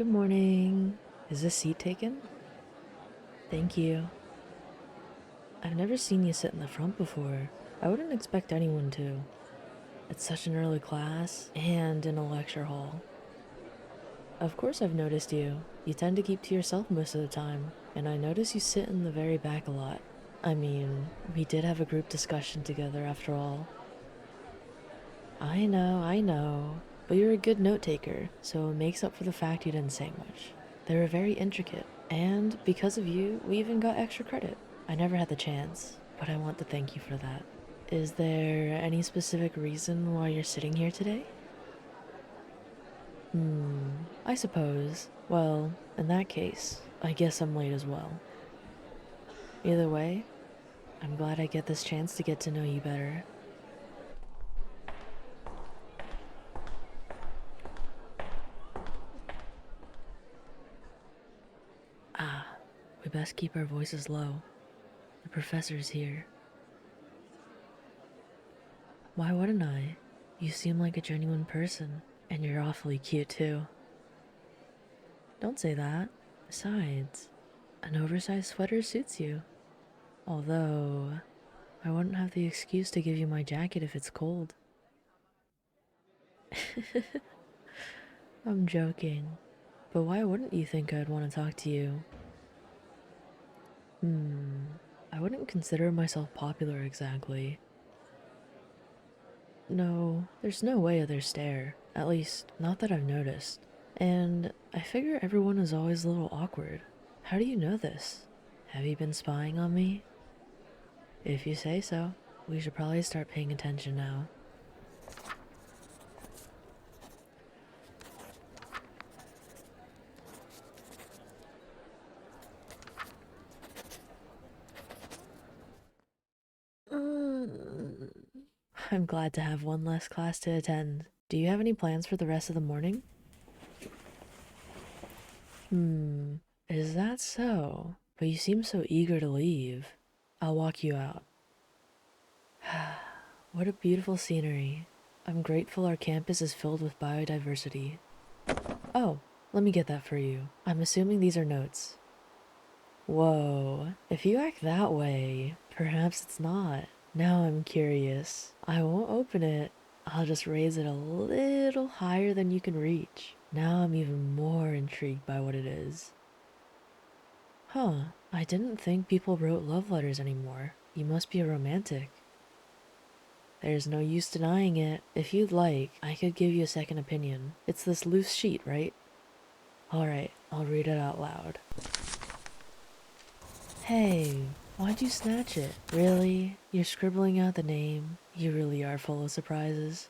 Good morning. Is this seat taken? Thank you. I've never seen you sit in the front before. I wouldn't expect anyone to. It's such an early class and in a lecture hall. Of course I've noticed you. You tend to keep to yourself most of the time, and I notice you sit in the very back a lot. I mean, we did have a group discussion together after all. I know. But you're a good note taker, so it makes up for the fact you didn't say much. They were very intricate, and because of you, we even got extra credit. I never had the chance, but I want to thank you for that. Is there any specific reason why you're sitting here today? I suppose. Well, in that case, I guess I'm late as well. Either way, I'm glad I get this chance to get to know you better. Ah, we best keep our voices low. The professor's here. Why wouldn't I? You seem like a genuine person, and you're awfully cute too. Don't say that. Besides, an oversized sweater suits you. Although, I wouldn't have the excuse to give you my jacket if it's cold. I'm joking. But why wouldn't you think I'd want to talk to you? I wouldn't consider myself popular exactly. No, there's no way others stare. At least, not that I've noticed. And I figure everyone is always a little awkward. How do you know this? Have you been spying on me? If you say so, we should probably start paying attention now. Mm. I'm glad to have one less class to attend. Do you have any plans for the rest of the morning? Is that so? But you seem so eager to leave. I'll walk you out. What a beautiful scenery. I'm grateful our campus is filled with biodiversity. Oh, let me get that for you. I'm assuming these are notes. Whoa, if you act that way, perhaps it's not. Now I'm curious. I won't open it. I'll just raise it a little higher than you can reach. Now I'm even more intrigued by what it is. Huh, I didn't think people wrote love letters anymore. You must be a romantic. There's no use denying it. If you'd like, I could give you a second opinion. It's this loose sheet, right? Alright, I'll read it out loud. Hey, why'd you snatch it? Really? You're scribbling out the name? You really are full of surprises.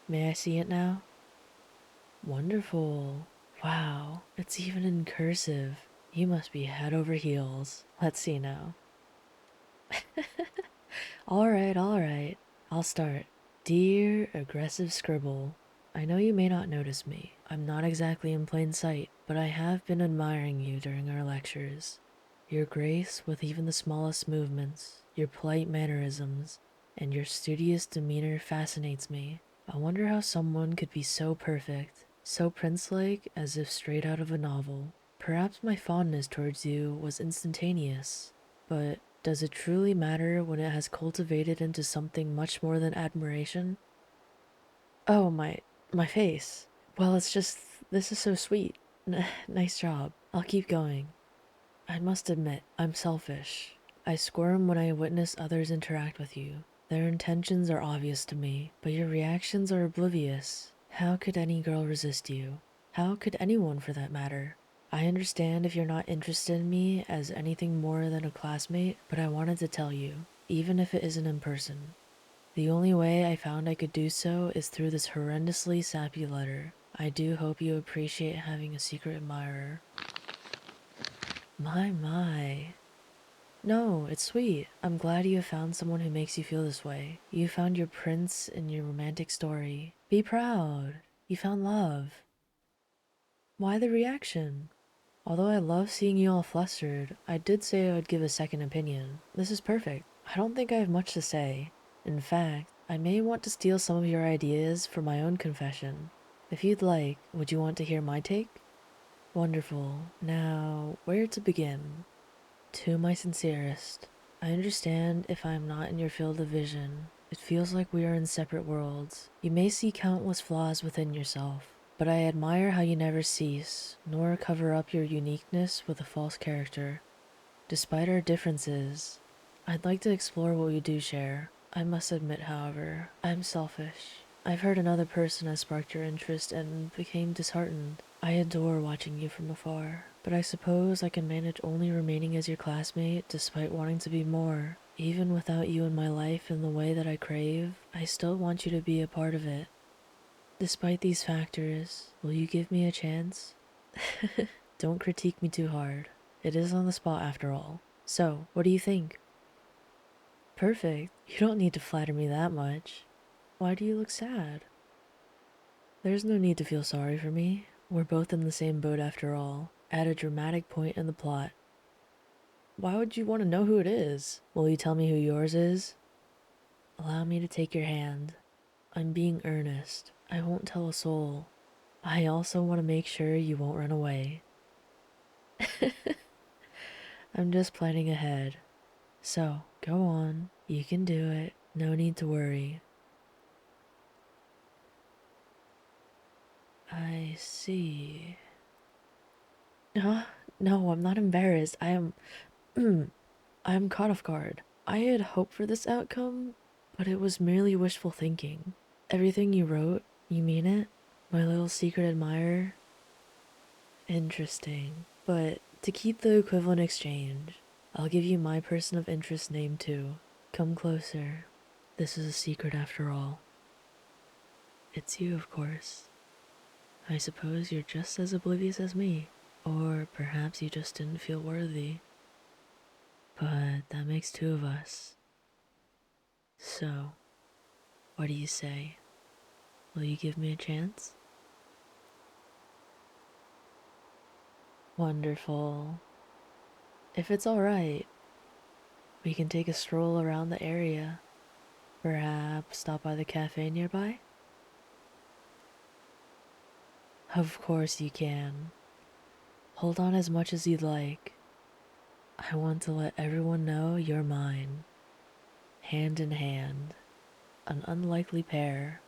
May I see it now? Wonderful. Wow, it's even in cursive. You must be head over heels. Let's see now. Alright. I'll start. Dear aggressive scribble, I know you may not notice me. I'm not exactly in plain sight, but I have been admiring you during our lectures. Your grace with even the smallest movements, your polite mannerisms, and your studious demeanor fascinates me. I wonder how someone could be so perfect, so prince-like as if straight out of a novel. Perhaps my fondness towards you was instantaneous, but does it truly matter when it has cultivated into something much more than admiration? Oh, my face. Well, it's just, this is so sweet. Nice job. I'll keep going. I must admit, I'm selfish. I squirm when I witness others interact with you. Their intentions are obvious to me, but your reactions are oblivious. How could any girl resist you? How could anyone for that matter? I understand if you're not interested in me as anything more than a classmate, but I wanted to tell you, even if it isn't in person. The only way I found I could do so is through this horrendously sappy letter. I do hope you appreciate having a secret admirer. My. No, it's sweet. I'm glad you have found someone who makes you feel this way. You found your prince in your romantic story. Be proud. You found love. Why the reaction? Although I love seeing you all flustered, I did say I would give a second opinion. This is perfect. I don't think I have much to say. In fact, I may want to steal some of your ideas for my own confession. If you'd like, would you want to hear my take? Wonderful. Now, where to begin? To my sincerest, I understand if I am not in your field of vision. It feels like we are in separate worlds. You may see countless flaws within yourself, but I admire how you never cease, nor cover up your uniqueness with a false character. Despite our differences, I'd like to explore what we do share. I must admit, however, I'm selfish. I've heard another person has sparked your interest and became disheartened. I adore watching you from afar, but I suppose I can manage only remaining as your classmate despite wanting to be more. Even without you in my life in the way that I crave, I still want you to be a part of it. Despite these factors, will you give me a chance? Don't critique me too hard. It is on the spot after all. So, what do you think? Perfect. You don't need to flatter me that much. Why do you look sad? There's no need to feel sorry for me. We're both in the same boat after all, at a dramatic point in the plot. Why would you want to know who it is? Will you tell me who yours is? Allow me to take your hand. I'm being earnest. I won't tell a soul. I also want to make sure you won't run away. I'm just planning ahead. So, go on. You can do it. No need to worry. I see. Huh? No, I'm not embarrassed. I am. I am caught off guard. I had hoped for this outcome, but it was merely wishful thinking. Everything you wrote, you mean it? My little secret admirer? Interesting. But to keep the equivalent exchange, I'll give you my person of interest name too. Come closer. This is a secret after all. It's you, of course. I suppose you're just as oblivious as me. Or perhaps you just didn't feel worthy. But that makes two of us. So, what do you say? Will you give me a chance? Wonderful. If it's alright, we can take a stroll around the area. Perhaps stop by the cafe nearby? Of course you can. Hold on as much as you'd like. I want to let everyone know you're mine. Hand in hand. An unlikely pair.